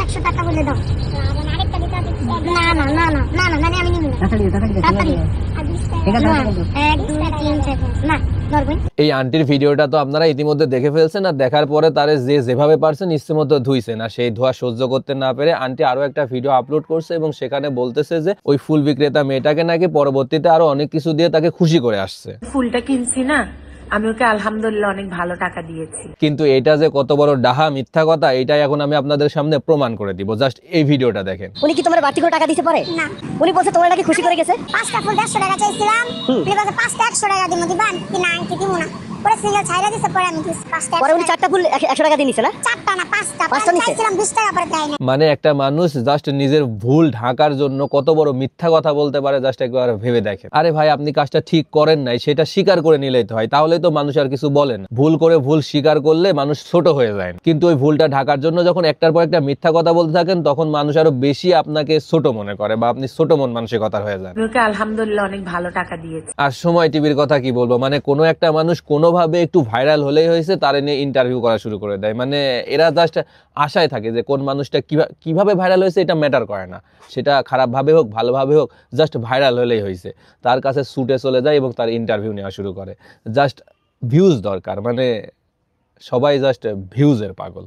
100 টাকা বলে দাও। আরেকটা দিতে হবে। না না না না না না মানে আমি নিব না। তাড়াতাড়ি ঠিক আছে 1 2 3 4 না ধরবেন। এই আন্টির ভিডিওটা তো আপনারা ইতিমধ্যে দেখে ফেলছেন, আর দেখার পরে তারে যেভাবে পারছেন ইচ্ছেমতো ধুইছেন, আর সেই ধোয়া সহ্য করতে না পেরে আন্টি আরো একটা ভিডিও আপলোড করছে এবং সেখানে বলতেছে যে ওই ফুল বিক্রেতা মেয়েটাকে নাকি পরবর্তীতে আরো অনেক কিছু দিয়ে তাকে খুশি করে আসছে। ফুলটা কিনছি না, আমি ওকে আলহামদুলিল্লাহ অনেক ভালো টাকা দিয়েছি। কিন্তু এটা যে কত বড় ডাহা মিথ্যা কথা, এটাই এখন আমি আপনাদের সামনে প্রমাণ করে দিব। জাস্ট এই ভিডিওটা দেখেন। উনি কি তোমার বাড়তি করে টাকা দিতে পারে? না উনি বলছে তোমার নাকি খুশি করে গেছে। 5টা ফুল 150 টাকা চাইছিলাম, উনি বলছে 5টা 100 টাকা দিমু দিবান কি না আনতে দিমু না। পরে সিঙ্গেল ছাইরা দিছে, পরে আমি 5টা পরে উনি 4টা ফুল 100 টাকা দিয়ে নিছে না? 4টা না 5টা পাঁচটা নিছে? চাইছিলাম 20 টাকা পরে দেয় না। মানে একটা মানুষ জাস্ট নিজের ভুল ঢাকার জন্য কত বড় মিথ্যা কথা বলতে পারে, জাস্ট একবার ভেবে দেখেন। আরে ভাই, আপনি কাজটা ঠিক করেন নাই সেটা স্বীকার করে নিলেই তো হয়, তাহলেই তো মানুষ আর কিছু বলে না। ভুল করে ভুল স্বীকার করলে মানুষ ছোট হয়ে যায় না। কিন্তু ওই ভুলটা ঢাকার জন্য যখন একটার পর একটা মিথ্যা কথা বলতে থাকেন, তখন মানুষ আরো বেশি আপনাকে ছোট মনে করে বা আপনি ছোট মন মানসিকতার হয়ে যান। আমি ওকে আলহামদুলিল্লাহ অনেক ভালো টাকা দিয়েছি। আর সময় টিভির কথা কি বলবো, মানে কোনো একটা মানুষ কোনোভাবে একটু ভাইরাল হলেই হয়েছে তার নিয়ে ইন্টারভিউ করা শুরু করে দেয়। মানে এরা জাস্ট আশায় থাকে যে কোন মানুষটা কিভাবে ভাইরাল হয়েছে এটা ম্যাটার করে না, সেটা খারাপভাবে হোক ভালোভাবে হোক, জাস্ট ভাইরাল হলেই হয়েছে। তার কাছে ছুটে চলে যায় এবং তার ইন্টারভিউ নেওয়া শুরু করে। জাস্ট ভিউজ দরকার, মানে সবাই জাস্ট ভিউজের পাগল।